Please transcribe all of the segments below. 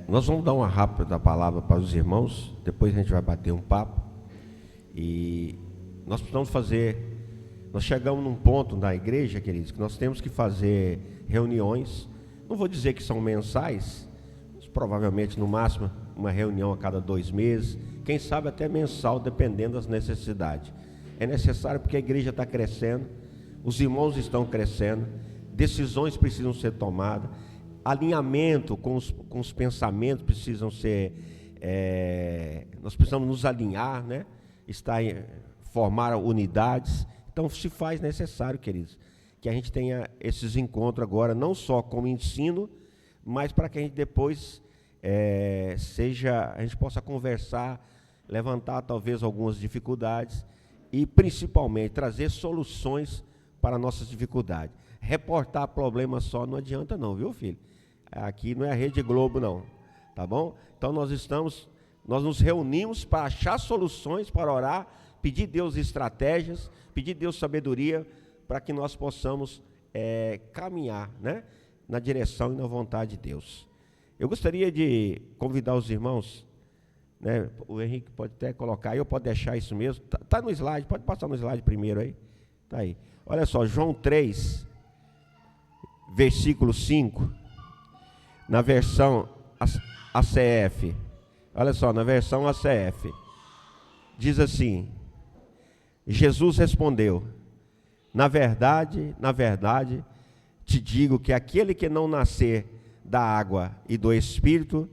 Nós vamos dar uma rápida palavra para os irmãos, depois a gente vai bater um papo. E nós precisamos nós chegamos num ponto na igreja, queridos, que nós temos que fazer reuniões. Não vou dizer que são mensais, mas provavelmente no máximo uma reunião a cada 2 meses, quem sabe até mensal, dependendo das necessidades. É necessário porque a igreja está crescendo, os irmãos estão crescendo, decisões precisam ser tomadas, alinhamento com os pensamentos precisam ser, nós precisamos nos alinhar, né? Formar unidades. Então se faz necessário, queridos, que a gente tenha esses encontros agora, não só como ensino, mas para que a gente depois a gente possa conversar, levantar talvez algumas dificuldades e principalmente trazer soluções para nossas dificuldades. Reportar problemas só não adianta não, viu, filho? Aqui não é a Rede Globo não, tá bom? Então nós nos reunimos para achar soluções, para orar, pedir a Deus estratégias, pedir a Deus sabedoria, para que nós possamos caminhar, né, na direção e na vontade de Deus. Eu gostaria de convidar os irmãos, né, o Henrique pode até colocar aí, ou pode deixar isso mesmo, tá no slide, pode passar no slide primeiro aí, tá aí. Olha só, João 3, versículo 5, na versão ACF, olha só, na versão ACF, diz assim: Jesus respondeu: na verdade, te digo que aquele que não nascer da água e do Espírito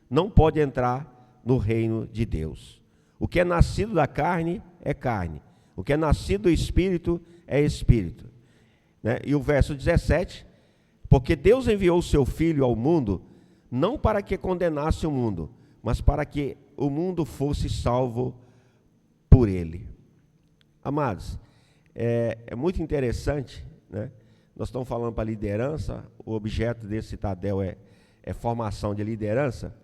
não pode entrar no reino de Deus. O que é nascido da carne é carne, o que é nascido do Espírito é Espírito, né? E o verso 17: porque Deus enviou o seu Filho ao mundo, não para que condenasse o mundo, mas para que o mundo fosse salvo por ele. Amados, é muito interessante, né? Nós estamos falando para liderança, o objeto desse Citadel é formação de liderança,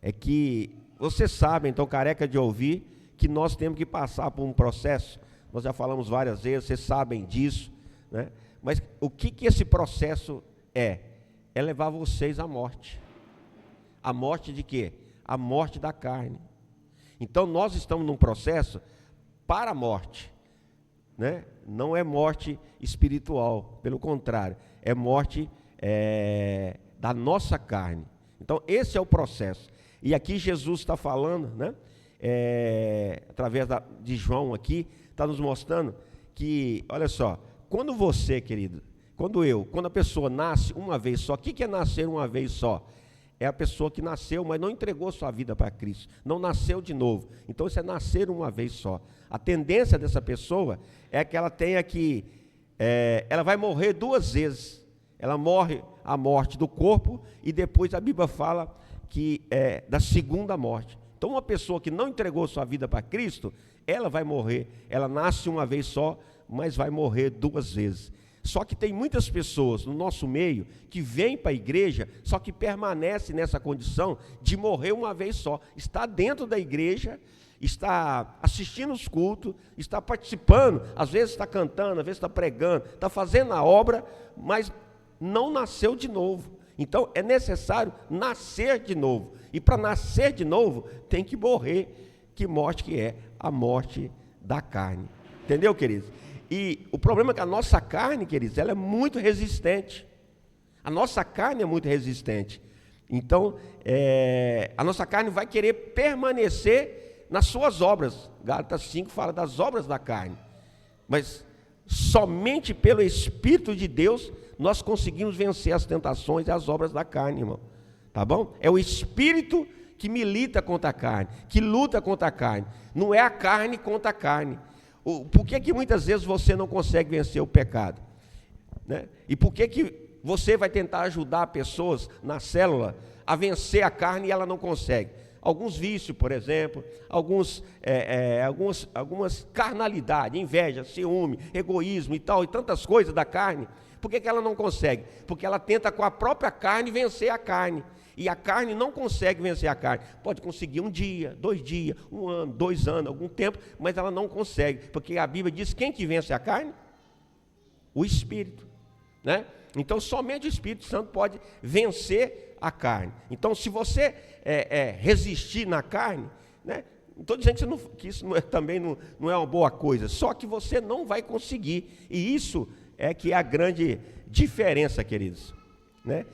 é que vocês sabem, então careca de ouvir, que nós temos que passar por um processo, nós já falamos várias vezes, vocês sabem disso, né? Mas o que esse processo é? É levar vocês à morte. A morte de quê? A morte da carne. Então nós estamos num processo para a morte, né? Não é morte espiritual, pelo contrário, é morte da nossa carne. Então esse é o processo. E aqui Jesus está falando, né? Através de João aqui, está nos mostrando que, olha só, quando você, querido, quando a pessoa nasce uma vez só, o que é nascer uma vez só? É a pessoa que nasceu, mas não entregou sua vida para Cristo, não nasceu de novo. Então isso é nascer uma vez só. A tendência dessa pessoa é que ela tenha ela vai morrer 2 vezes. Ela morre a morte do corpo e depois a Bíblia fala que é da segunda morte. Então uma pessoa que não entregou sua vida para Cristo, ela vai morrer. Ela nasce uma vez só, mas vai morrer 2 vezes. Só que tem muitas pessoas no nosso meio que vêm para a igreja, só que permanecem nessa condição de morrer uma vez só. Está dentro da igreja, está assistindo os cultos, está participando, às vezes está cantando, às vezes está pregando, está fazendo a obra, mas não nasceu de novo. Então é necessário nascer de novo. E para nascer de novo, tem que morrer. Que morte que é? A morte da carne. Entendeu, queridos? E o problema é que a nossa carne, queridos, ela é muito resistente. A nossa carne é muito resistente. Então, a nossa carne vai querer permanecer nas suas obras. Gálatas 5 fala das obras da carne. Mas somente pelo Espírito de Deus nós conseguimos vencer as tentações e as obras da carne, irmão. Tá bom? É o Espírito que milita contra a carne, que luta contra a carne. Não é a carne contra a carne. Por que muitas vezes você não consegue vencer o pecado, né? E por que você vai tentar ajudar pessoas na célula a vencer a carne e ela não consegue? Alguns vícios, por exemplo, algumas carnalidades, inveja, ciúme, egoísmo e tal, e tantas coisas da carne. Por que ela não consegue? Porque ela tenta com a própria carne vencer a carne. E a carne não consegue vencer a carne. Pode conseguir 1 dia, 2 dias, 1 ano, 2 anos, algum tempo, mas ela não consegue. Porque a Bíblia diz: quem que vence a carne? O Espírito, né? Então somente o Espírito Santo pode vencer a carne. Então, se você resistir na carne, né, não estou dizendo que isso também não é uma boa coisa, só que você não vai conseguir. E isso é que é a grande diferença, queridos. Né?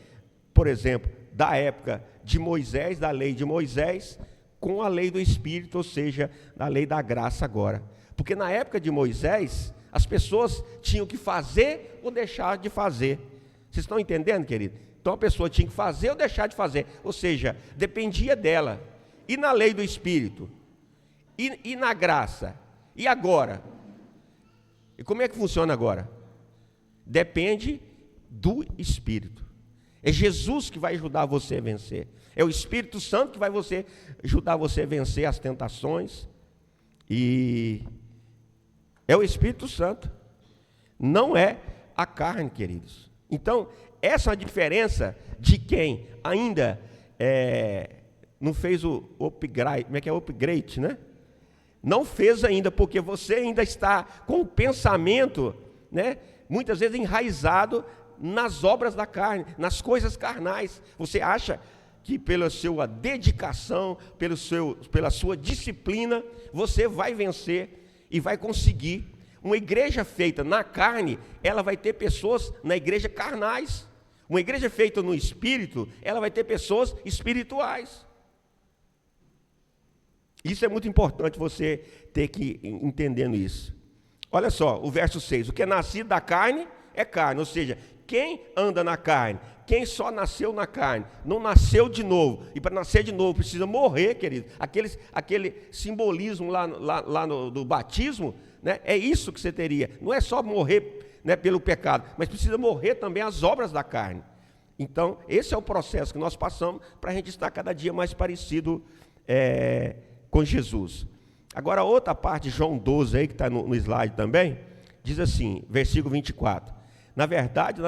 Por exemplo, da época de Moisés, da lei de Moisés, com a lei do Espírito, ou seja, da lei da graça agora. Porque na época de Moisés, as pessoas tinham que fazer ou deixar de fazer. Vocês estão entendendo, querido? Então a pessoa tinha que fazer ou deixar de fazer, ou seja, dependia dela. E na lei do Espírito? E na graça? E agora? E como é que funciona agora? Depende do Espírito. É Jesus que vai ajudar você a vencer. É o Espírito Santo que vai ajudar você a vencer as tentações. E é o Espírito Santo. Não é a carne, queridos. Então, essa é a diferença de quem ainda não fez o upgrade. Como é que é? Upgrade, né? Não fez ainda, porque você ainda está com o pensamento, né, muitas vezes enraizado nas obras da carne, nas coisas carnais. Você acha que pela sua dedicação, pela sua disciplina, você vai vencer e vai conseguir. Uma igreja feita na carne, ela vai ter pessoas na igreja carnais. Uma igreja feita no Espírito, ela vai ter pessoas espirituais. Isso é muito importante você ter que ir entendendo isso. Olha só, o verso 6. O que é nascido da carne é carne. Ou seja, quem anda na carne, quem só nasceu na carne, não nasceu de novo. E para nascer de novo precisa morrer, querido. Aquele simbolismo lá do batismo, né, é isso que você teria. Não é só morrer, né, pelo pecado, mas precisa morrer também as obras da carne. Então, esse é o processo que nós passamos para a gente estar cada dia mais parecido com Jesus. Agora, outra parte, João 12, aí, que está no slide também, diz assim, versículo 24. Na verdade,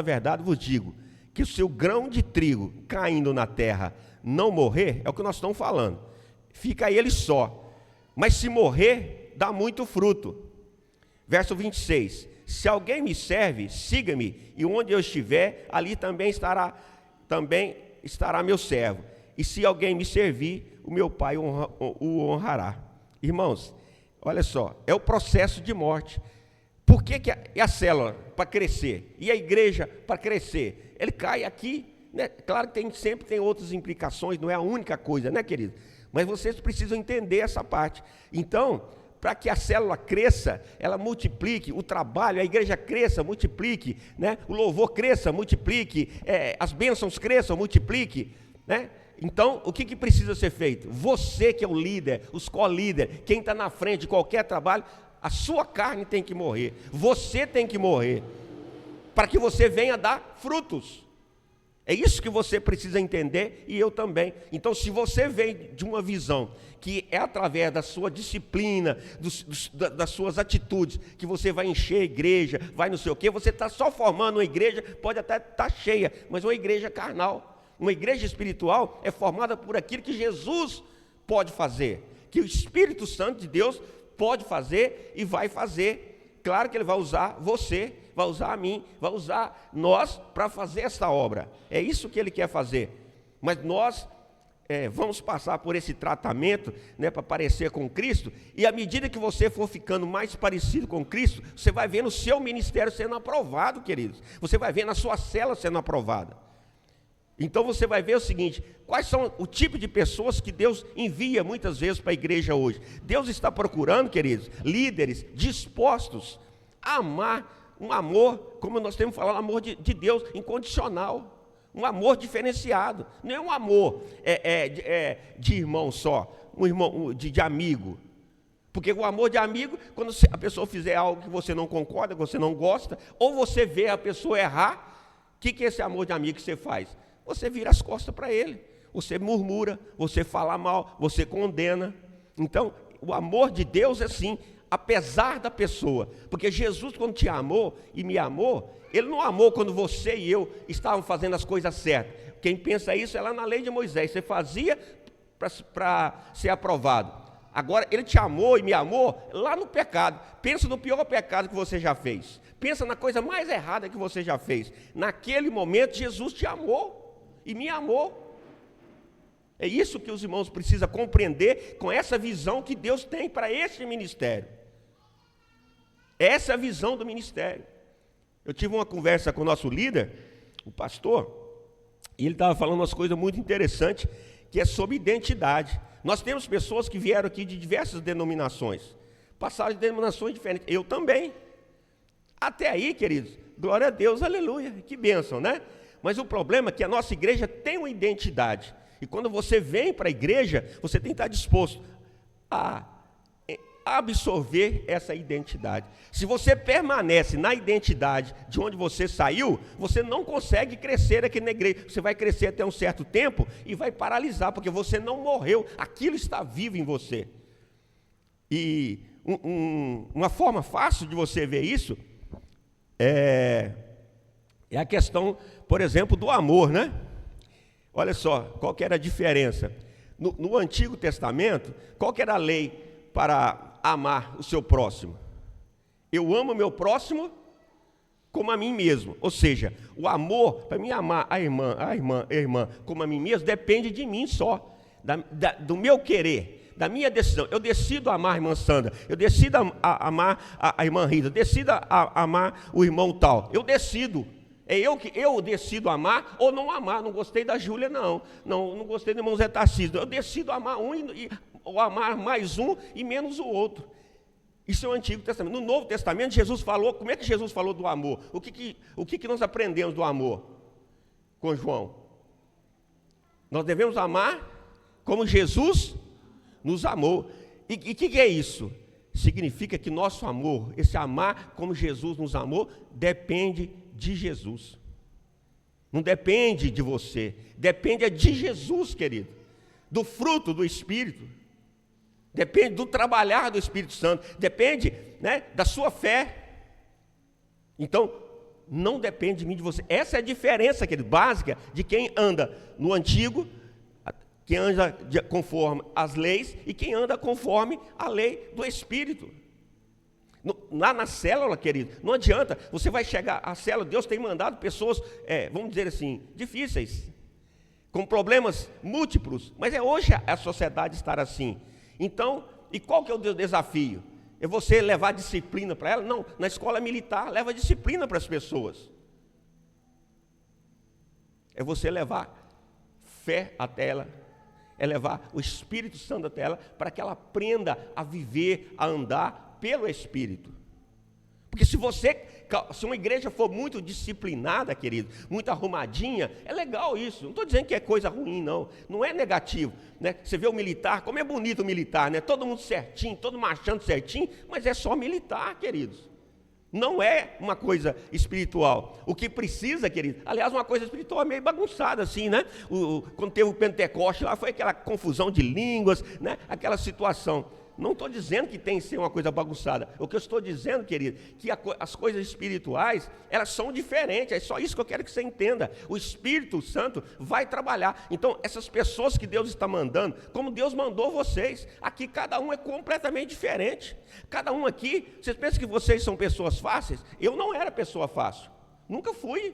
vos digo, que se o grão de trigo caindo na terra não morrer, é o que nós estamos falando, fica ele só. Mas se morrer, dá muito fruto. Verso 26. Se alguém me serve, siga-me, e onde eu estiver, ali também estará meu servo. E se alguém me servir, o meu Pai o honrará. Irmãos, olha só, é o processo de morte. Por que a célula? Para crescer. E a igreja? Para crescer. Ele cai aqui, né? Claro que sempre tem outras implicações, não é a única coisa, né, querido? Mas vocês precisam entender essa parte. Então, para que a célula cresça, ela multiplique, o trabalho, a igreja cresça, multiplique, né? O louvor cresça, multiplique, as bênçãos cresçam, multiplique, né? Então, o que precisa ser feito? Você que é o líder, os co-líderes, quem está na frente de qualquer trabalho, a sua carne tem que morrer, você tem que morrer, para que você venha dar frutos. É isso que você precisa entender, e eu também. Então, se você vem de uma visão que é através da sua disciplina, das suas atitudes, que você vai encher a igreja, vai não sei o quê, você está só formando uma igreja, pode até estar cheia, mas uma igreja carnal. Uma igreja espiritual é formada por aquilo que Jesus pode fazer, que o Espírito Santo de Deus pode fazer e vai fazer. Claro que Ele vai usar você, vai usar a mim, vai usar nós para fazer essa obra. É isso que Ele quer fazer. Mas nós vamos passar por esse tratamento, né, para parecer com Cristo, e à medida que você for ficando mais parecido com Cristo, você vai vendo o seu ministério sendo aprovado, queridos. Você vai vendo a sua célula sendo aprovada. Então você vai ver o seguinte, quais são o tipo de pessoas que Deus envia muitas vezes para a igreja hoje. Deus está procurando, queridos, líderes dispostos a amar um amor, como nós temos falado, amor de Deus incondicional, um amor diferenciado. Não é um amor de irmão só, um irmão de amigo. Porque o amor de amigo, quando a pessoa fizer algo que você não concorda, que você não gosta, ou você vê a pessoa errar, o que é esse amor de amigo que você faz? Você vira as costas para ele, você murmura, você fala mal, você condena. Então, o amor de Deus é assim, apesar da pessoa. Porque Jesus, quando te amou e me amou, Ele não amou quando você e eu estavam fazendo as coisas certas. Quem pensa isso é lá na lei de Moisés, você fazia para ser aprovado. Agora, Ele te amou e me amou lá no pecado. Pensa no pior pecado que você já fez. Pensa na coisa mais errada que você já fez. Naquele momento, Jesus te amou e me amou. É isso que os irmãos precisam compreender com essa visão que Deus tem para esse ministério. Essa é a visão do ministério. Eu tive uma conversa com o nosso líder, o pastor, e ele estava falando umas coisas muito interessantes, que é sobre identidade. Nós temos pessoas que vieram aqui de diversas denominações, passaram de denominações diferentes, eu também. Até aí, queridos, glória a Deus, aleluia, que bênção, né? Mas o problema é que a nossa igreja tem uma identidade, e quando você vem para a igreja, você tem que estar disposto a absorver essa identidade. Se você permanece na identidade de onde você saiu, você não consegue crescer aqui na igreja. Você vai crescer até um certo tempo e vai paralisar, porque você não morreu, aquilo está vivo em você. E uma forma fácil de você ver isso é a questão, por exemplo, do amor, né? Olha só, qual que era a diferença? No Antigo Testamento, qual que era a lei para amar o seu próximo? Eu amo o meu próximo como a mim mesmo. Ou seja, o amor, para mim amar a irmã como a mim mesmo, depende de mim só, do meu querer, da minha decisão. Eu decido amar a irmã Sandra, eu decido amar a irmã Rita, eu decido amar o irmão tal. Eu decido. É eu decido amar ou não amar. Não gostei da Júlia, não gostei do irmão Zé Tarcísio. Eu decido amar um ou amar mais um e menos o outro. Isso é o Antigo Testamento. No Novo Testamento, Jesus falou, como é que Jesus falou do amor? O que nós aprendemos do amor com João? Nós devemos amar como Jesus nos amou. E o que é isso? Significa que nosso amor, esse amar como Jesus nos amou, depende de Jesus. Não depende de você, depende de Jesus, querido. Do fruto do Espírito. Depende do trabalhar do Espírito Santo, depende, né, da sua fé. Então, não depende de mim, de você. Essa é a diferença, querido, básica de quem anda no antigo, quem anda conforme as leis e quem anda conforme a lei do Espírito. Lá na célula, querido, não adianta, você vai chegar à célula, Deus tem mandado pessoas, vamos dizer assim, difíceis, com problemas múltiplos, mas hoje a sociedade estar assim. Então, e qual que é o desafio? É você levar disciplina para ela? Não, na escola militar, leva disciplina para as pessoas. É você levar fé até ela, é levar o Espírito Santo até ela, para que ela aprenda a viver, a andar pelo Espírito. Porque se uma igreja for muito disciplinada, querido, muito arrumadinha, é legal isso. Não estou dizendo que é coisa ruim, não é negativo, né? Você vê o militar, como é bonito o militar, né? Todo mundo certinho, todo marchando certinho, mas é só militar, queridos. Não é uma coisa espiritual. O que precisa, querido, aliás, uma coisa espiritual é meio bagunçada assim, né? Quando teve o Pentecoste lá, foi aquela confusão de línguas, né? Aquela situação. Não estou dizendo que tem que ser uma coisa bagunçada. O que eu estou dizendo, querido, que as coisas espirituais, elas são diferentes. É só isso que eu quero que você entenda. O Espírito Santo vai trabalhar. Então, essas pessoas que Deus está mandando, como Deus mandou vocês, aqui cada um é completamente diferente. Cada um aqui, vocês pensam que vocês são pessoas fáceis? Eu não era pessoa fácil. Nunca fui.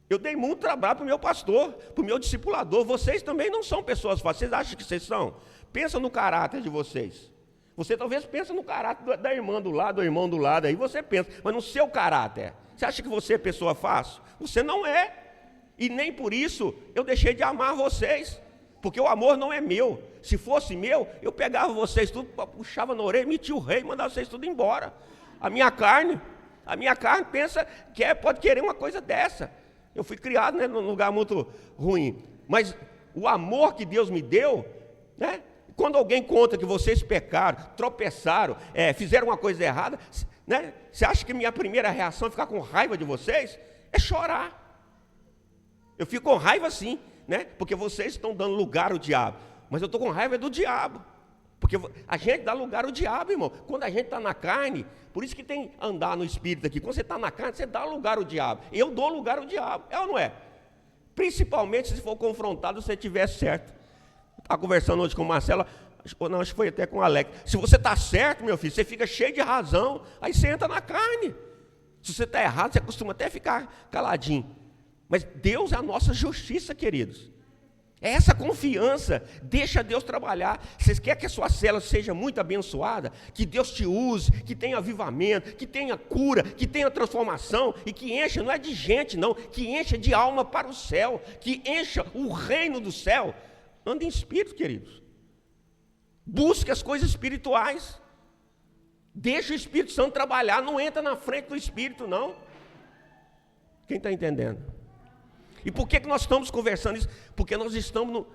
Eu dei muito trabalho para o meu pastor, para o meu discipulador. Vocês também não são pessoas fáceis. Vocês acham que vocês são? Pensa no caráter de vocês. Você talvez pense no caráter da irmã do lado, do irmão do lado, aí você pensa, mas no seu caráter. Você acha que você é pessoa fácil? Você não é. E nem por isso eu deixei de amar vocês, porque o amor não é meu. Se fosse meu, eu pegava vocês tudo, puxava na orelha, metia o rei, mandava vocês tudo embora. A minha carne pensa que pode querer uma coisa dessa. Eu fui criado, né, num lugar muito ruim. Mas o amor que Deus me deu, né? Quando alguém conta que vocês pecaram, tropeçaram, fizeram uma coisa errada, né? Você acha que minha primeira reação é ficar com raiva de vocês? É chorar. Eu fico com raiva sim, né? Porque vocês estão dando lugar ao diabo. Mas eu estou com raiva do diabo. Porque a gente dá lugar ao diabo, irmão. Quando a gente está na carne, por isso que tem andar no espírito aqui. Quando você está na carne, você dá lugar ao diabo. Eu dou lugar ao diabo, é ou não é? Principalmente se for confrontado, se você estiver certo. Estava conversando hoje com o Marcelo, acho que foi até com o Alex. Se você está certo, meu filho, você fica cheio de razão, aí você entra na carne. Se você está errado, você costuma até ficar caladinho. Mas Deus é a nossa justiça, queridos. É essa confiança, deixa Deus trabalhar. Vocês querem que a sua célula seja muito abençoada? Que Deus te use, que tenha avivamento, que tenha cura, que tenha transformação, e que encha, não é de gente não, que encha de alma para o céu, que encha o reino do céu. Anda em espírito, queridos. Busque as coisas espirituais. Deixa o Espírito Santo trabalhar, não entra na frente do Espírito não. Quem está entendendo? E por que nós estamos conversando isso? Porque nós estamos no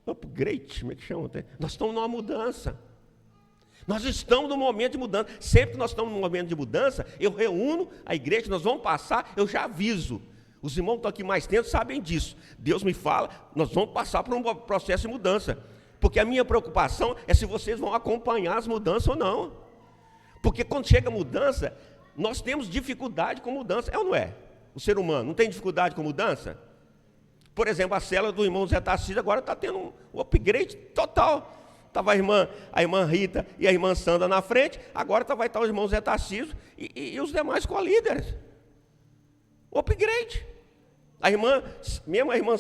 upgrade, como é que chama? Nós estamos numa mudança. Nós estamos num momento de mudança. Sempre que nós estamos num momento de mudança, eu reúno a igreja, nós vamos passar, eu já aviso. Os irmãos que estão aqui mais tempo sabem disso. Deus me fala, nós vamos passar por um processo de mudança. Porque a minha preocupação é se vocês vão acompanhar as mudanças ou não. Porque quando chega a mudança, nós temos dificuldade com mudança, é ou não é? O ser humano não tem dificuldade com mudança? Por exemplo, a célula do irmão Zé Tarcísio agora está tendo um upgrade total. Estava a irmã Rita e a irmã Sandra na frente, agora vai estar o irmão Zé Tarcísio e os demais co-líderes. Upgrade. Mesmo a irmã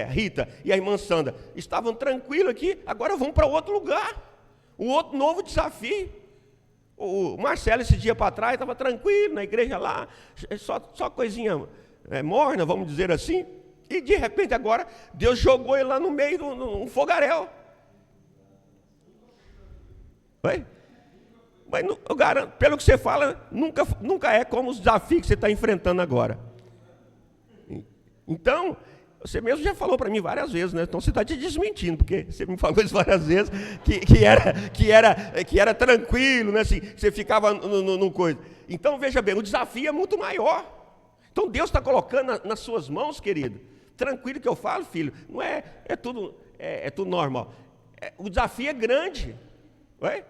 Rita e a irmã Sandra estavam tranquilos aqui, agora vão para outro lugar. Um outro novo desafio. O Marcelo, esse dia para trás, estava tranquilo na igreja lá, só coisinha morna, vamos dizer assim. E de repente agora, Deus jogou ele lá no meio de um fogaréu. Oi? Mas eu garanto, pelo que você fala, nunca é como os desafios que você está enfrentando agora. Então, você mesmo já falou para mim várias vezes, né? Então você está te desmentindo, porque você me falou isso várias vezes, que era tranquilo, né? Assim, você ficava no coisa. Então, veja bem, o desafio é muito maior. Então, Deus está colocando nas suas mãos, querido. Tranquilo que eu falo, filho, não é tudo normal. O desafio é grande. Não é?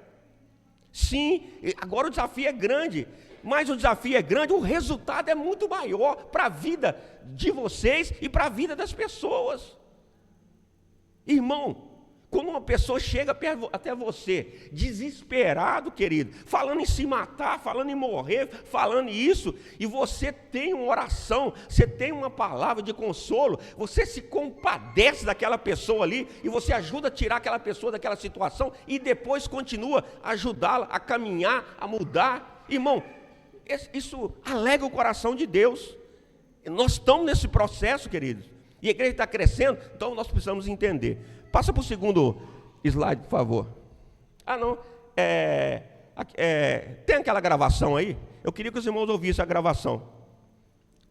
Sim, agora o desafio é grande. Mas o desafio é grande, o resultado é muito maior para a vida de vocês e para a vida das pessoas. Irmão, quando uma pessoa chega até você, desesperado, querido, falando em se matar, falando em morrer, falando isso, e você tem uma oração, você tem uma palavra de consolo, você se compadece daquela pessoa ali, e você ajuda a tirar aquela pessoa daquela situação, e depois continua a ajudá-la a caminhar, a mudar. Irmão, isso alegra o coração de Deus. Nós estamos nesse processo, queridos, e a igreja está crescendo, então nós precisamos entender. Passa para o segundo slide, por favor. Tem aquela gravação aí? Eu queria que os irmãos ouvissem a gravação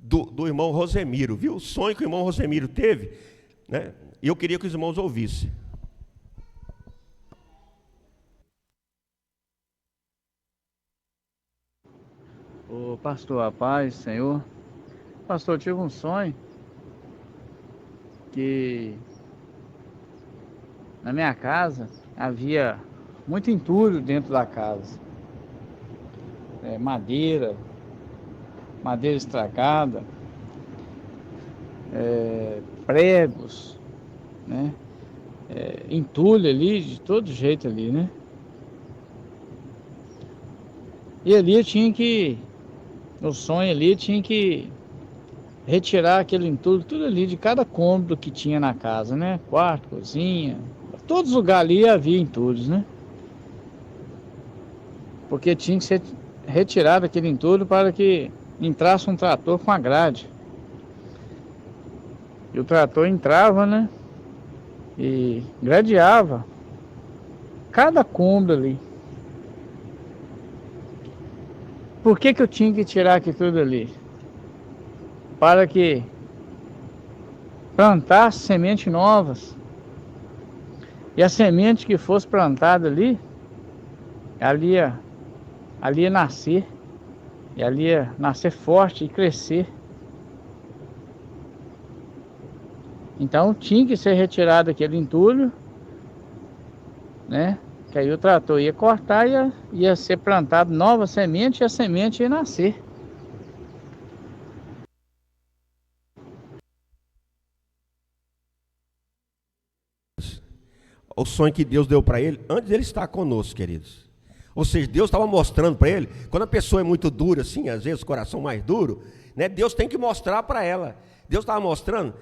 do irmão Rosemiro, viu? O sonho que o irmão Rosemiro teve, né? E eu queria que os irmãos ouvissem. Ô pastor, a paz, Senhor. Pastor, eu tive um sonho que na minha casa havia muito entulho dentro da casa. Madeira estragada, pregos, né? Entulho ali, de todo jeito ali, né? E ali eu tinha que, no sonho ali, tinha que retirar aquele entulho, tudo ali, de cada cômodo que tinha na casa, né? Quarto, cozinha, todos os lugares ali havia entulhos, né? Porque tinha que ser retirado aquele entulho para que entrasse um trator com a grade. E o trator entrava, né? E gradeava cada cômodo ali. Por que eu tinha que tirar aquilo tudo ali? Para que plantasse sementes novas. E a semente que fosse plantada ali ia nascer. E ali ia nascer forte e crescer. Então tinha que ser retirado aquele entulho, né? Que aí o trator ia cortar e ia ser plantado nova semente e a semente ia nascer. O sonho que Deus deu para ele, antes dele estar conosco, queridos. Ou seja, Deus estava mostrando para ele, quando a pessoa é muito dura, assim, às vezes o coração mais duro, né? Deus tem que mostrar para ela. Deus estava mostrando,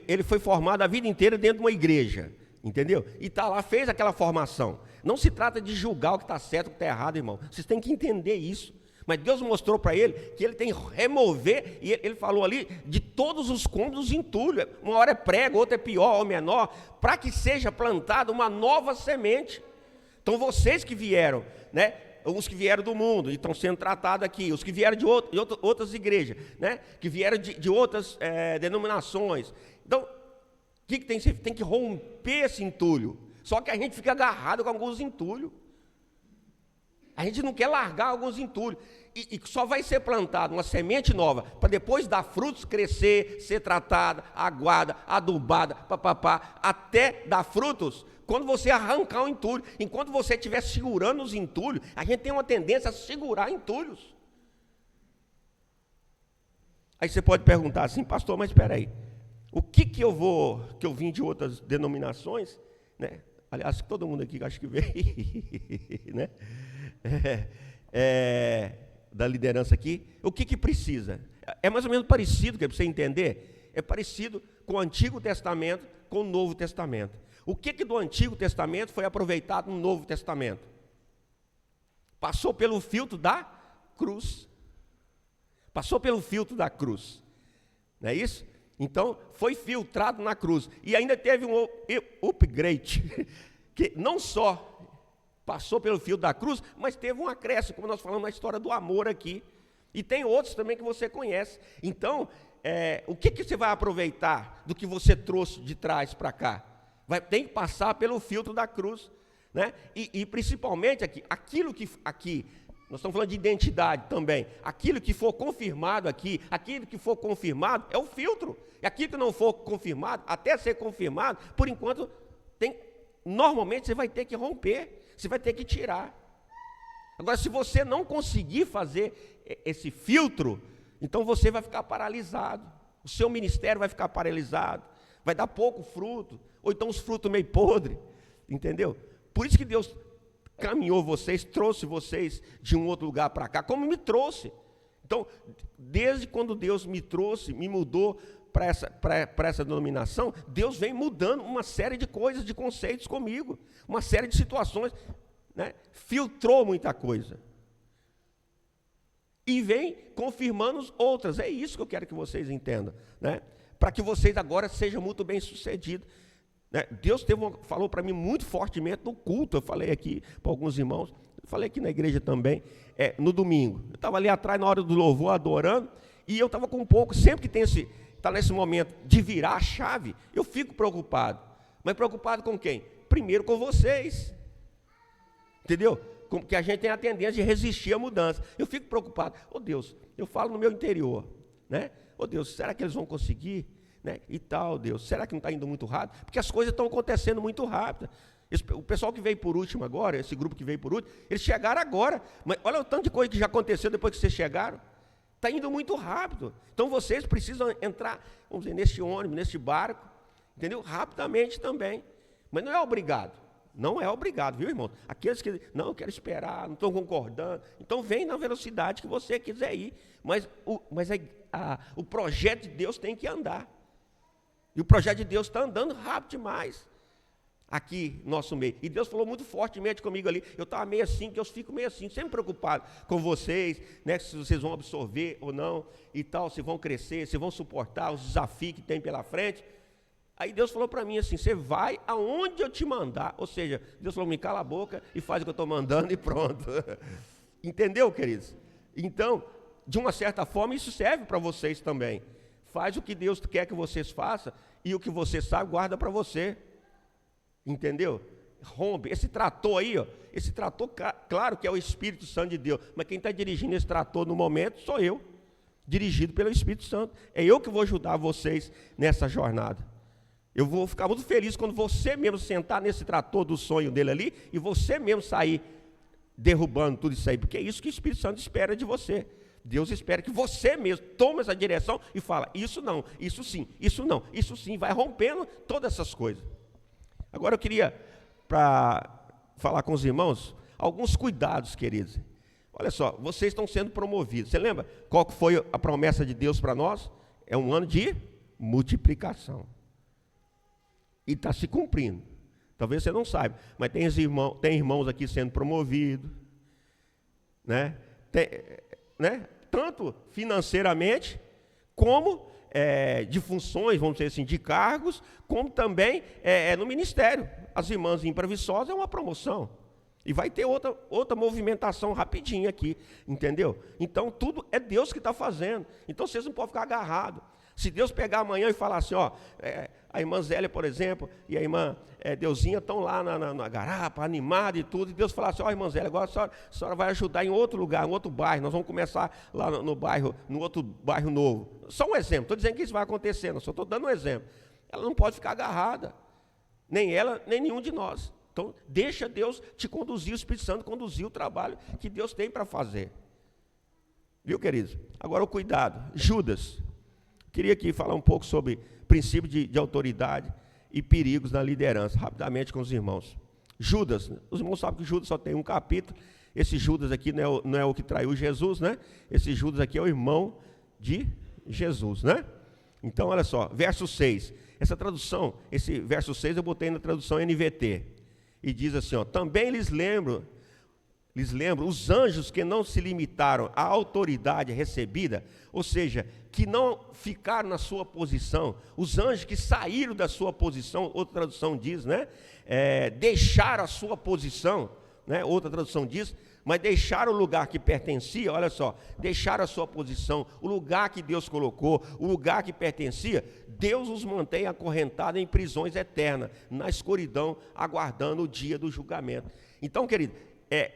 ele foi formado a vida inteira dentro de uma igreja, entendeu? E está lá, fez aquela formação. Não se trata de julgar o que está certo, o que está errado, irmão. Vocês têm que entender isso. Mas Deus mostrou para ele que ele tem que remover, e ele falou ali, de todos os cômodos entulho. Uma hora é prego, outra é pior ou menor, para que seja plantada uma nova semente. Então vocês que vieram, né? Os que vieram do mundo e estão sendo tratados aqui, os que vieram de outras igrejas, né? Que vieram de outras denominações. Então, o que tem que ser? Tem que romper esse entulho. Só que a gente fica agarrado com alguns entulhos. A gente não quer largar alguns entulhos. E só vai ser plantada uma semente nova, para depois dar frutos, crescer, ser tratada, aguada, adubada, papapá, até dar frutos, quando você arrancar o entulho. Enquanto você estiver segurando os entulhos, a gente tem uma tendência a segurar entulhos. Aí você pode perguntar assim, pastor, mas espera aí, o que eu vim de outras denominações, né? Aliás, todo mundo aqui acho que veio, né? Da liderança aqui, o que precisa? É mais ou menos parecido, que é para você entender, é parecido com o Antigo Testamento, com o Novo Testamento. O que do Antigo Testamento foi aproveitado no Novo Testamento? Passou pelo filtro da cruz. Passou pelo filtro da cruz. Não é isso? Então, foi filtrado na cruz. E ainda teve um upgrade, que não só passou pelo filtro da cruz, mas teve um acréscimo, como nós falamos na história do amor aqui. E tem outros também que você conhece. Então, o que você vai aproveitar do que você trouxe de trás para cá? Tem que passar pelo filtro da cruz, né? E principalmente aquilo que aqui, nós estamos falando de identidade também, aquilo que for confirmado aqui, aquilo que for confirmado é o filtro, e aquilo que não for confirmado, até ser confirmado, por enquanto, normalmente você vai ter que romper, você vai ter que tirar. Agora, se você não conseguir fazer esse filtro, então você vai ficar paralisado, o seu ministério vai ficar paralisado, vai dar pouco fruto, ou então os frutos meio podres, entendeu? Por isso que Deus caminhou vocês, trouxe vocês de um outro lugar para cá, como me trouxe. Então, desde quando Deus me trouxe, me mudou para essa denominação, Deus vem mudando uma série de coisas, de conceitos comigo, uma série de situações, né? Filtrou muita coisa. E vem confirmando outras. É isso que eu quero que vocês entendam, né? Para que vocês agora sejam muito bem-sucedidos. Né? Deus falou para mim muito fortemente no culto, eu falei aqui para alguns irmãos, falei aqui na igreja também, no domingo. Eu estava ali atrás na hora do louvor, adorando, e eu estava com um pouco, sempre que está nesse momento de virar a chave, eu fico preocupado. Mas preocupado com quem? Primeiro com vocês. Entendeu? Porque a gente tem a tendência de resistir à mudança. Eu fico preocupado. Deus, eu falo no meu interior, né? Deus, será que eles vão conseguir? Né? E tal, Deus, será que não está indo muito rápido? Porque as coisas estão acontecendo muito rápido. O pessoal que veio por último agora, esse grupo que veio por último, eles chegaram agora. Mas olha o tanto de coisa que já aconteceu depois que vocês chegaram. Está indo muito rápido. Então vocês precisam entrar, vamos dizer, neste ônibus, neste barco, entendeu? Rapidamente também. Mas não é obrigado. Não é obrigado, viu, irmão? Aqueles que, não, eu quero esperar, não estou concordando. Então vem na velocidade que você quiser ir. Mas o projeto de Deus tem que andar. E o projeto de Deus está andando rápido demais aqui no nosso meio. E Deus falou muito fortemente comigo ali. Eu estava meio assim, que eu fico meio assim, sempre preocupado com vocês, né, se vocês vão absorver ou não, e tal, se vão crescer, se vão suportar os desafios que tem pela frente. Aí Deus falou para mim assim, você vai aonde eu te mandar. Ou seja, Deus falou, me cala a boca e faz o que eu estou mandando e pronto. Entendeu, queridos? Então, de uma certa forma, isso serve para vocês também. Faz o que Deus quer que vocês façam e o que você sabe, guarda para você. Entendeu? Rompe. Esse trator aí, esse trator, claro que é o Espírito Santo de Deus, mas quem está dirigindo esse trator no momento sou eu, dirigido pelo Espírito Santo. É eu que vou ajudar vocês nessa jornada. Eu vou ficar muito feliz quando você mesmo sentar nesse trator do sonho dele ali e você mesmo sair derrubando tudo isso aí, porque é isso que o Espírito Santo espera de você. Deus espera que você mesmo tome essa direção e fala, isso não, isso sim, isso não, isso sim, vai rompendo todas essas coisas. Agora eu queria, para falar com os irmãos, alguns cuidados, queridos. Olha só, vocês estão sendo promovidos. Você lembra qual foi a promessa de Deus para nós? É um ano de multiplicação. E está se cumprindo. Talvez você não saiba, mas tem irmãos aqui sendo promovidos, né? Tanto financeiramente, como de funções, vamos dizer assim, de cargos, como também no ministério. As irmãs em Viçosa é uma promoção. E vai ter outra movimentação rapidinho aqui, entendeu? Então, tudo é Deus que está fazendo. Então, vocês não podem ficar agarrados. Se Deus pegar amanhã e falar assim, ó, a irmã Zélia, por exemplo, e a irmã Deusinha estão lá na garapa, animada e tudo, e Deus falar assim, ó, irmã Zélia, agora a senhora vai ajudar em outro lugar, em outro bairro, nós vamos começar lá no outro bairro novo. Só um exemplo, estou dizendo que isso vai acontecer, só estou dando um exemplo. Ela não pode ficar agarrada, nem ela, nem nenhum de nós. Então, deixa Deus te conduzir, o Espírito Santo conduzir o trabalho que Deus tem para fazer. Viu, queridos? Agora o cuidado. Judas. Queria aqui falar um pouco sobre princípio de autoridade e perigos na liderança, rapidamente com os irmãos. Judas, os irmãos sabem que Judas só tem um capítulo. Esse Judas aqui não é o que traiu Jesus, né? Esse Judas aqui é o irmão de Jesus, né? Então, olha só, verso 6. Essa tradução, esse verso 6 eu botei na tradução NVT. E diz assim, ó, também lhes lembro os anjos que não se limitaram à autoridade recebida, ou seja, que não ficaram na sua posição, os anjos que saíram da sua posição, outra tradução diz, né? Deixaram a sua posição, né? Outra tradução diz, mas deixaram o lugar que pertencia, olha só, deixaram a sua posição, o lugar que Deus colocou, o lugar que pertencia, Deus os mantém acorrentados em prisões eternas, na escuridão, aguardando o dia do julgamento. Então, querido,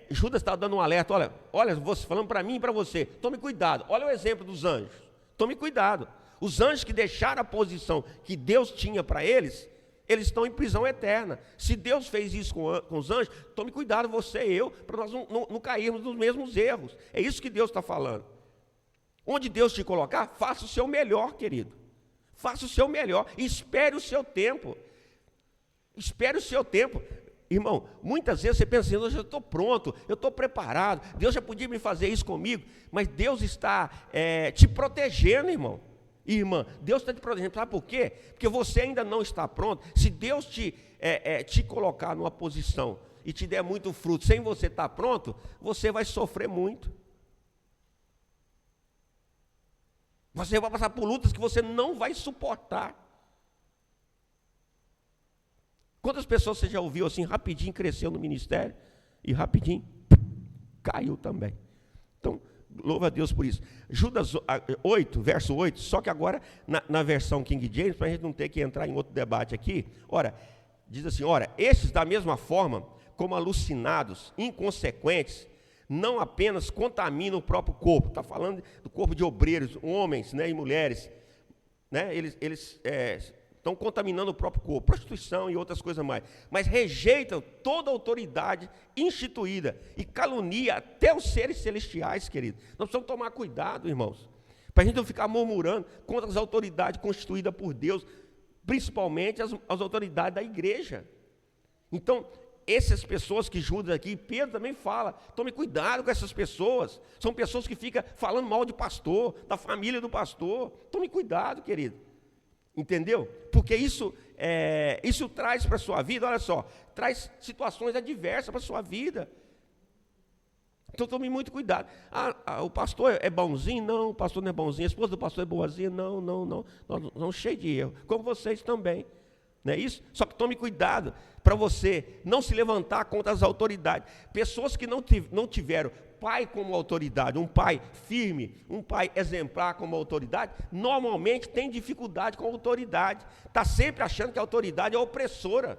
Judas está dando um alerta, olha, você falando para mim e para você, tome cuidado, olha o exemplo dos anjos, tome cuidado. Os anjos que deixaram a posição que Deus tinha para eles estão em prisão eterna. Se Deus fez isso com os anjos, tome cuidado, você e eu, para nós não cairmos nos mesmos erros. É isso que Deus está falando. Onde Deus te colocar, faça o seu melhor, querido. Faça o seu melhor, espere o seu tempo. Espere o seu tempo. Irmão, muitas vezes você pensa assim, eu já estou pronto, eu estou preparado, Deus já podia me fazer isso comigo, mas Deus está te protegendo, irmão. Irmã, Deus está te protegendo, sabe por quê? Porque você ainda não está pronto. Se Deus te colocar numa posição e te der muito fruto sem você estar pronto, você vai sofrer muito. Você vai passar por lutas que você não vai suportar. Quantas pessoas você já ouviu assim, rapidinho cresceu no ministério e rapidinho caiu também. Então, louva a Deus por isso. Judas 8, verso 8, só que agora na versão King James, para a gente não ter que entrar em outro debate aqui, diz assim, esses da mesma forma, como alucinados, inconsequentes, não apenas contaminam o próprio corpo, está falando do corpo de obreiros, homens, né, e mulheres, né, eles estão contaminando o próprio corpo, prostituição e outras coisas mais, mas rejeitam toda a autoridade instituída e calunia até os seres celestiais, querido. Nós precisamos tomar cuidado, irmãos, para a gente não ficar murmurando contra as autoridades constituídas por Deus, principalmente as autoridades da igreja. Então, essas pessoas que Judas aqui, Pedro também fala, tome cuidado com essas pessoas, são pessoas que ficam falando mal de pastor, da família do pastor, tome cuidado, querido. Entendeu? Porque isso traz para a sua vida, olha só, traz situações adversas para a sua vida. Então tome muito cuidado. O pastor é bonzinho? Não, o pastor não é bonzinho. A esposa do pastor é boazinha? Não. Nós estamos cheios de erro, como vocês também. Não é isso? Só que tome cuidado para você não se levantar contra as autoridades. Pessoas que não tiveram pai como autoridade, um pai firme, um pai exemplar como autoridade, normalmente tem dificuldade com a autoridade. Está sempre achando que a autoridade é opressora.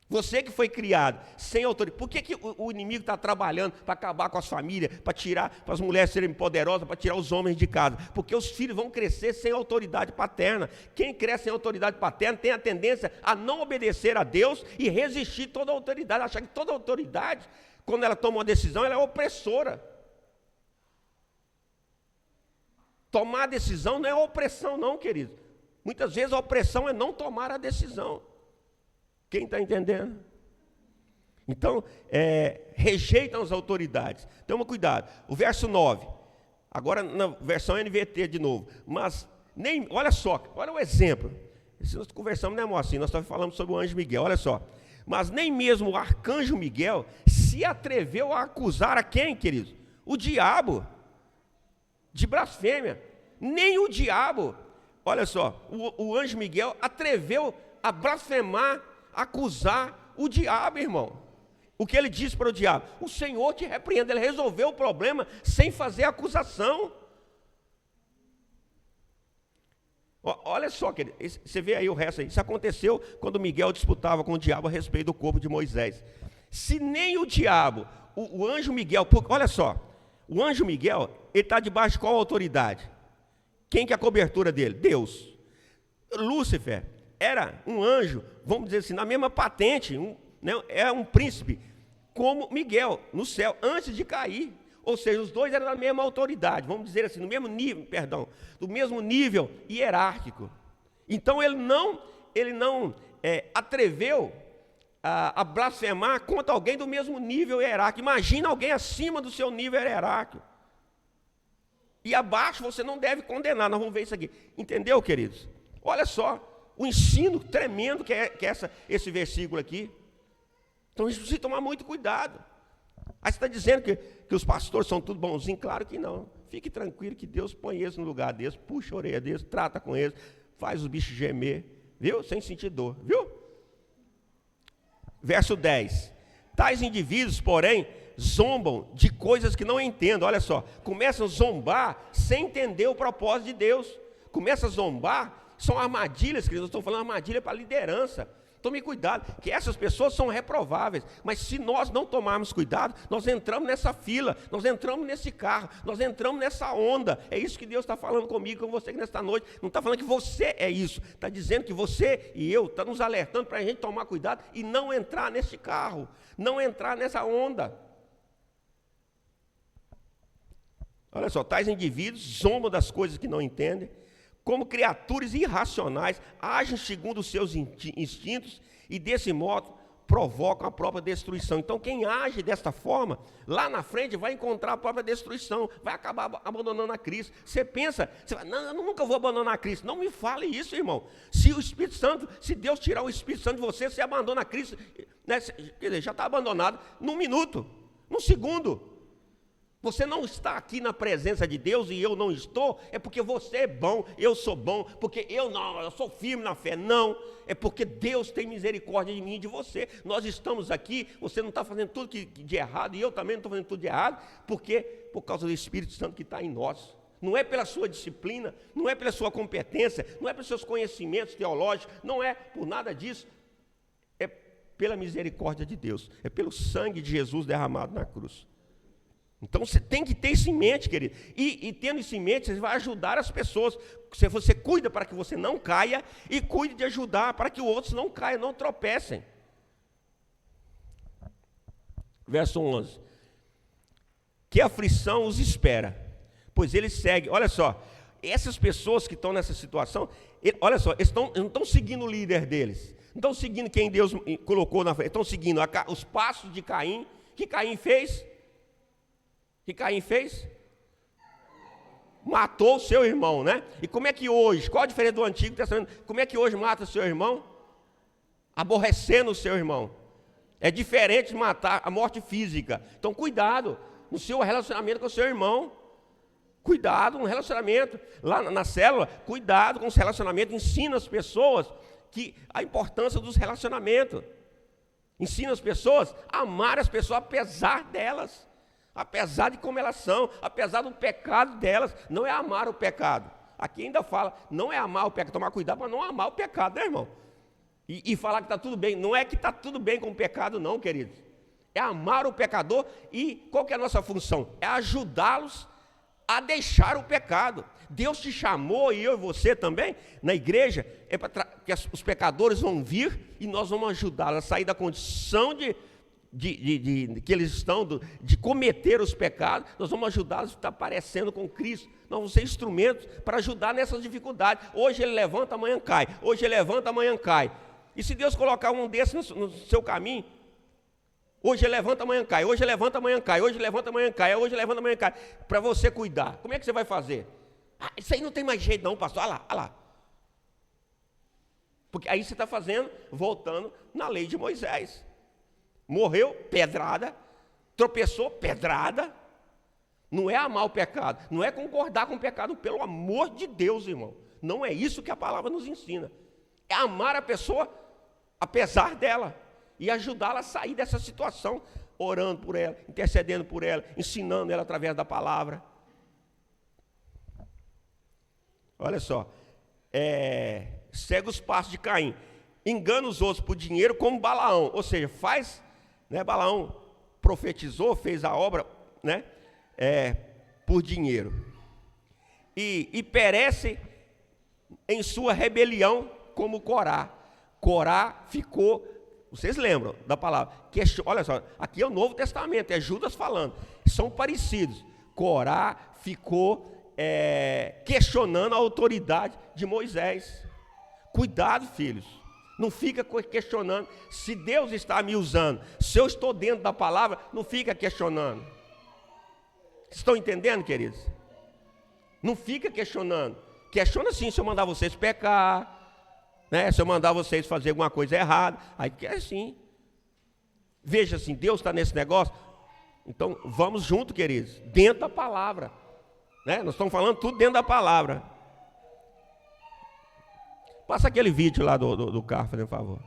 Você que foi criado sem autoridade, por que o inimigo está trabalhando para acabar com as famílias, para as mulheres serem poderosas, para tirar os homens de casa? Porque os filhos vão crescer sem autoridade paterna. Quem cresce sem autoridade paterna tem a tendência a não obedecer a Deus e resistir toda a autoridade, achar que toda a autoridade, quando ela toma uma decisão, ela é opressora. Tomar decisão não é opressão não, querido. Muitas vezes a opressão é não tomar a decisão. Quem está entendendo? Então, rejeitam as autoridades. Toma cuidado. O verso 9. Agora na versão NVT de novo. Mas, olha só, olha o exemplo. Se nós conversamos, né, amor, assim, nós estamos falando sobre o anjo Miguel, olha só. Mas nem mesmo o arcanjo Miguel se atreveu a acusar a quem, queridos? O diabo, de blasfêmia. Nem o diabo, olha só, o anjo Miguel atreveu a blasfemar, acusar o diabo, irmão. O que ele disse para o diabo? O Senhor te repreenda. Ele resolveu o problema sem fazer acusação. Olha só, querido, você vê aí o resto aí. Isso aconteceu quando Miguel disputava com o diabo a respeito do corpo de Moisés. Se nem o diabo, o anjo Miguel, olha só, o anjo Miguel, ele está debaixo de qual autoridade? Quem que é a cobertura dele? Deus. Lúcifer era um anjo, vamos dizer assim, na mesma patente, é um príncipe, como Miguel, no céu, antes de cair. Ou seja, os dois eram da mesma autoridade, vamos dizer assim, no mesmo nível, do mesmo nível hierárquico. Então ele não atreveu a blasfemar contra alguém do mesmo nível hierárquico. Imagina alguém acima do seu nível hierárquico. E abaixo você não deve condenar. Nós vamos ver isso aqui. Entendeu, queridos? Olha só, o ensino tremendo que é esse versículo aqui. Então a gente precisa tomar muito cuidado. Aí você está dizendo que os pastores são tudo bonzinhos? Claro que não. Fique tranquilo que Deus põe eles no lugar deles, puxa a orelha deles, trata com eles, faz os bichos gemer, viu? Sem sentir dor, viu? Verso 10. Tais indivíduos, porém, zombam de coisas que não entendem. Olha só, começam a zombar sem entender o propósito de Deus. Começam a zombar, são armadilhas, queridos, eu estou falando armadilha para a liderança. Tome cuidado, que essas pessoas são reprováveis, mas se nós não tomarmos cuidado, nós entramos nessa fila, nós entramos nesse carro, nós entramos nessa onda. É isso que Deus está falando comigo, com você nesta noite. Não está falando que você é isso, está dizendo que você e eu, está nos alertando para a gente tomar cuidado e não entrar nesse carro, não entrar nessa onda. Olha só, tais indivíduos zombam das coisas que não entendem, como criaturas irracionais, agem segundo os seus instintos e, desse modo, provocam a própria destruição. Então, quem age desta forma, lá na frente vai encontrar a própria destruição, vai acabar abandonando a Cristo. Você pensa, você vai, não, eu nunca vou abandonar a Cristo. Não me fale isso, irmão. Se o Espírito Santo, se Deus tirar o Espírito Santo de você, você abandona a Cristo, né? Quer dizer, já está abandonado num minuto, num segundo. Você não está aqui na presença de Deus e eu não estou, é porque você é bom, eu sou bom, porque eu sou firme na fé. Não, é porque Deus tem misericórdia de mim e de você. Nós estamos aqui, você não está fazendo tudo de errado e eu também não estou fazendo tudo de errado, porque por causa do Espírito Santo que está em nós. Não é pela sua disciplina, não é pela sua competência, não é pelos seus conhecimentos teológicos, não é por nada disso. É pela misericórdia de Deus, é pelo sangue de Jesus derramado na cruz. Então você tem que ter isso em mente, querido. E tendo isso em mente, você vai ajudar as pessoas. Você cuida para que você não caia e cuide de ajudar para que os outros não caiam, não tropecem. Verso 11. Que aflição os espera, pois eles seguem. Olha só, essas pessoas que estão nessa situação, olha só, eles não estão seguindo o líder deles. Não estão seguindo quem Deus colocou na frente. Estão seguindo os passos de Caim. Que Caim fez? Que Caim fez? Matou o seu irmão, né? E como é que hoje, qual a diferença do Antigo Testamento? Como é que hoje mata o seu irmão? Aborrecendo o seu irmão. É diferente de matar a morte física. Então cuidado no seu relacionamento com o seu irmão. Cuidado no relacionamento. Lá na célula, cuidado com os relacionamentos. Ensina as pessoas a importância dos relacionamentos. Ensina as pessoas a amar as pessoas apesar delas. Apesar de como elas são, apesar do pecado delas, não é amar o pecado. Aqui ainda fala, não é amar o pecado, tomar cuidado para não amar o pecado, né, irmão? E falar que está tudo bem, não é que está tudo bem com o pecado não, queridos. É amar o pecador e qual que é a nossa função? É ajudá-los a deixar o pecado. Deus te chamou, e eu e você também, na igreja, é para que os pecadores vão vir e nós vamos ajudá-los a sair da condição que eles estão, de cometer os pecados. Nós vamos ajudá-los a estar parecendo com Cristo. Nós vamos ser instrumentos para ajudar nessas dificuldades. Hoje ele levanta, amanhã cai. Hoje ele levanta, amanhã cai. E se Deus colocar um desses no seu caminho, hoje ele levanta, amanhã cai. Hoje ele levanta, amanhã cai. Hoje ele levanta, amanhã cai. Hoje ele levanta, amanhã cai. Para você cuidar. Como é que você vai fazer? Isso aí não tem mais jeito não, pastor. Olha lá, olha lá. Porque aí você está voltando na lei de Moisés. Morreu, pedrada. Tropeçou, pedrada. Não é amar o pecado, não é concordar com o pecado, pelo amor de Deus, irmão. Não é isso que a palavra nos ensina. É amar a pessoa apesar dela e ajudá-la a sair dessa situação, orando por ela, intercedendo por ela, ensinando ela através da palavra. Olha só, segue os passos de Caim, engana os outros por dinheiro como Balaão, ou seja, Balaão profetizou, fez a obra, por dinheiro, e perece em sua rebelião como Corá. Corá ficou, vocês lembram da palavra, olha só, aqui é o Novo Testamento, é Judas falando, são parecidos. Corá ficou questionando a autoridade de Moisés. Cuidado, filhos, não fica questionando. Se Deus está me usando, se eu estou dentro da palavra, não fica questionando. Estão entendendo, queridos? Não fica questionando. Questiona sim, se eu mandar vocês pecar, se eu mandar vocês fazer alguma coisa errada, aí quer sim. Veja assim, Deus está nesse negócio. Então vamos junto, queridos, dentro da palavra. Nós estamos falando tudo dentro da palavra. Passa aquele vídeo lá do carro, fazendo favor.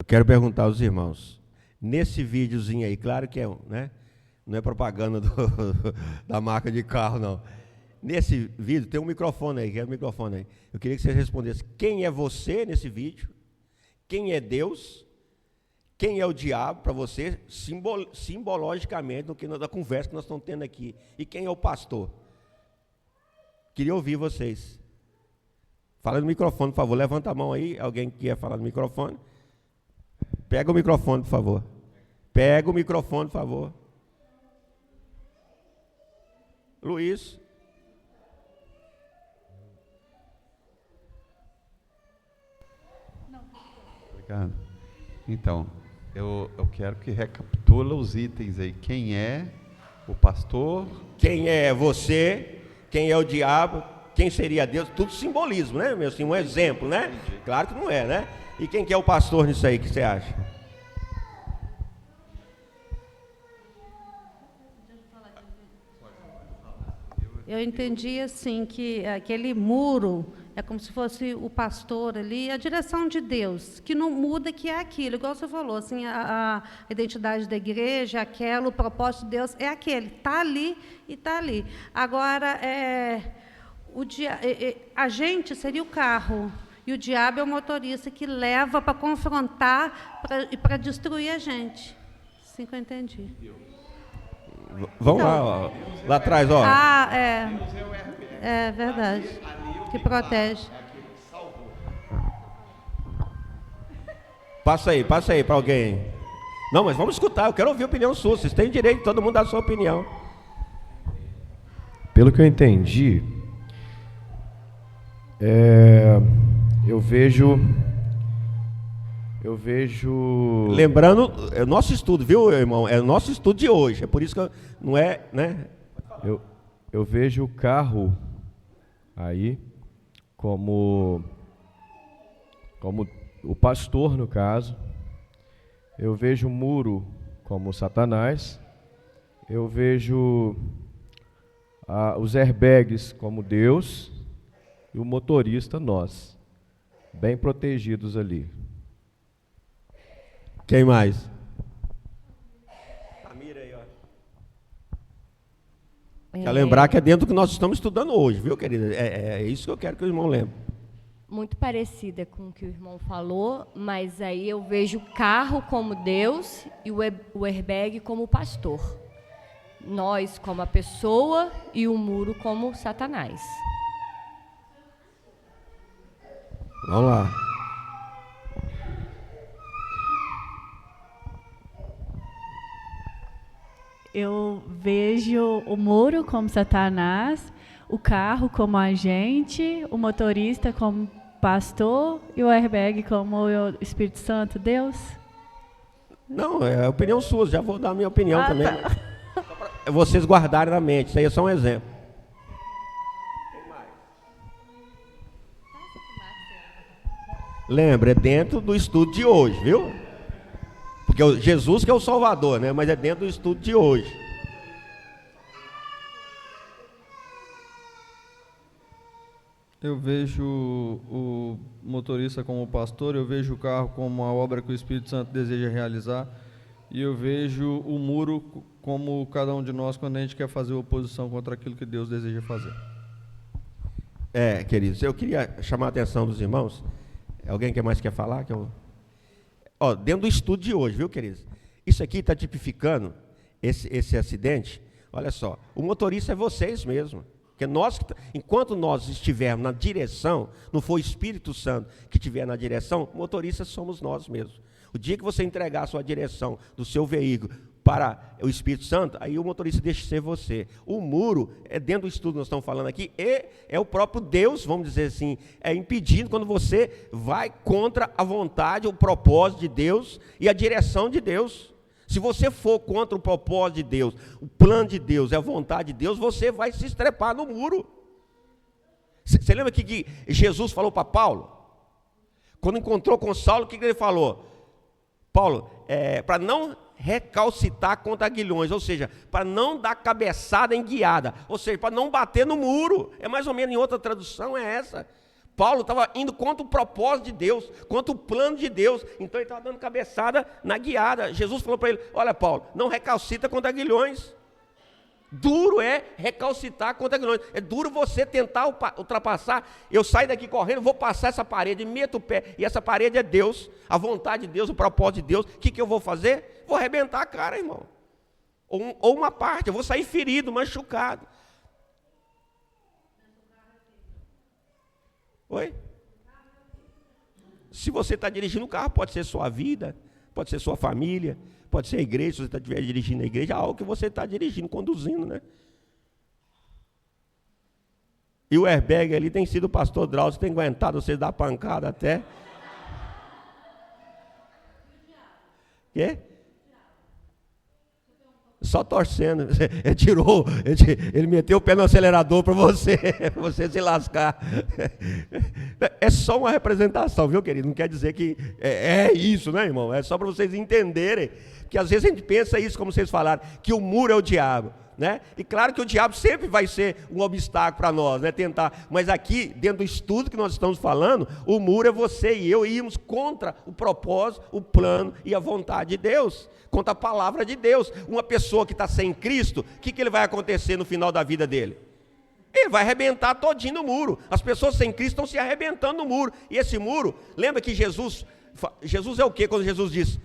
Quero perguntar aos irmãos, nesse videozinho aí, claro que não é propaganda da marca de carro, não. Nesse vídeo tem um microfone aí, quero um microfone aí. Eu queria que vocês respondessem, quem é você nesse vídeo? Quem é Deus? Quem é o diabo para você, simbologicamente, da conversa que nós estamos tendo aqui? E quem é o pastor? Queria ouvir vocês. Fala no microfone, por favor, levanta a mão aí, alguém que quer falar no microfone. Pega o microfone, por favor. Pega o microfone, por favor. Luiz. Obrigado. Então, eu quero que recapitula os itens aí. Quem é o pastor? Quem é você? Quem é o diabo? Quem seria Deus? Tudo simbolismo, né, meu? Assim, um exemplo, né? Claro que não é, né? E quem que é o pastor nisso aí, que você acha? Eu entendi assim, que aquele muro é como se fosse o pastor ali, a direção de Deus, que não muda, que é aquilo, igual você falou, assim, a identidade da igreja, o propósito de Deus é aquele, está ali e está ali. Agora, a gente seria o carro, e o diabo é o motorista que leva para confrontar e para destruir a gente. Assim que eu entendi. Vamos então, lá atrás, ó. É verdade. Que protege. Passa aí para alguém. Não, mas vamos escutar, eu quero ouvir a opinião sua. Vocês têm direito, todo mundo dá a sua opinião. Pelo que eu entendi, eu vejo... Lembrando, é o nosso estudo, viu, irmão? É o nosso estudo de hoje. É por isso que não é, né? Eu vejo o carro aí como o pastor, no caso. Eu vejo o muro como Satanás. Eu vejo os airbags como Deus e o motorista nós, bem protegidos ali. Quem mais? Mira aí, ó. Quer lembrar que é dentro do que nós estamos estudando hoje, viu, querida? É isso que eu quero que o irmão lembre. Muito parecida com o que o irmão falou, mas aí eu vejo o carro como Deus e o airbag como o pastor. Nós como a pessoa e o muro como Satanás. Vamos lá. Eu vejo o muro como Satanás, o carro como agente, o motorista como pastor e o airbag como o Espírito Santo, Deus. Não, é a opinião sua, já vou dar a minha opinião também. Tá. Pra vocês guardarem na mente, isso aí é só um exemplo. Lembra, é dentro do estudo de hoje, viu? Porque Jesus que é o Salvador, né? Mas é dentro do estudo de hoje. Eu vejo o motorista como pastor, eu vejo o carro como a obra que o Espírito Santo deseja realizar, e eu vejo o muro como cada um de nós quando a gente quer fazer oposição contra aquilo que Deus deseja fazer. Queridos, eu queria chamar a atenção dos irmãos. Alguém que mais quer falar? Dentro do estudo de hoje, viu, queridos? Isso aqui está tipificando esse acidente. Olha só, o motorista é vocês mesmo. Porque enquanto nós estivermos na direção, não for o Espírito Santo que estiver na direção, motoristas somos nós mesmos. O dia que você entregar a sua direção do seu veículo para o Espírito Santo, aí o motorista deixa de ser você. O muro, dentro do estudo que nós estamos falando aqui, é o próprio Deus, vamos dizer assim, impedindo quando você vai contra a vontade, o propósito de Deus e a direção de Deus. Se você for contra o propósito de Deus, o plano de Deus e a vontade de Deus, você vai se estrepar no muro. Você lembra que Jesus falou para Paulo? Quando encontrou com Saulo, o que ele falou? Paulo, para não recalcitar contra aguilhões, ou seja, para não dar cabeçada em guiada, ou seja, para não bater no muro. É mais ou menos, em outra tradução é essa. Paulo estava indo contra o propósito de Deus, contra o plano de Deus, então ele estava dando cabeçada na guiada. Jesus falou para ele: olha, Paulo, não recalcita contra aguilhões. Duro é recalcitar contra aguilhões. É duro você tentar ultrapassar. Eu saio daqui correndo, vou passar essa parede, meto o pé, e essa parede é Deus, a vontade de Deus, o propósito de Deus. O que eu vou fazer? Vou arrebentar a cara, irmão. Ou uma parte, eu vou sair ferido, machucado. Oi? Se você está dirigindo o carro, pode ser sua vida, pode ser sua família, pode ser a igreja, se você estiver dirigindo a igreja, algo que você está dirigindo, conduzindo, né? E o airbag ali tem sido o pastor Drauzio, tem aguentado você dar pancada até. Quê? Só torcendo. Ele meteu o pé no acelerador para você se lascar. É só uma representação, viu, querido? Não quer dizer que é isso, né, irmão? É só para vocês entenderem. Que às vezes a gente pensa isso, como vocês falaram, que o muro é o diabo, né? E claro que o diabo sempre vai ser um obstáculo para nós, né? Tentar. Mas aqui, dentro do estudo que nós estamos falando, o muro é você e eu irmos contra o propósito, o plano e a vontade de Deus, contra a palavra de Deus. Uma pessoa que está sem Cristo, o que ele vai acontecer no final da vida dele? Ele vai arrebentar todinho no muro. As pessoas sem Cristo estão se arrebentando no muro. E esse muro, lembra que Jesus é o quê quando Jesus diz?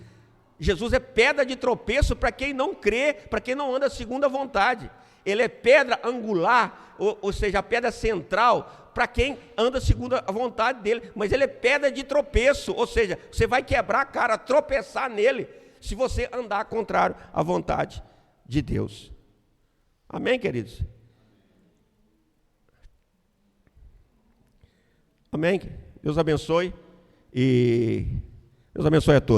Jesus é pedra de tropeço para quem não crê, para quem não anda segundo a vontade. Ele é pedra angular, ou seja, a pedra central para quem anda segundo a vontade dele, mas ele é pedra de tropeço, ou seja, você vai quebrar a cara, tropeçar nele, se você andar contrário à vontade de Deus. Amém, queridos? Amém? Deus abençoe e Deus abençoe a todos.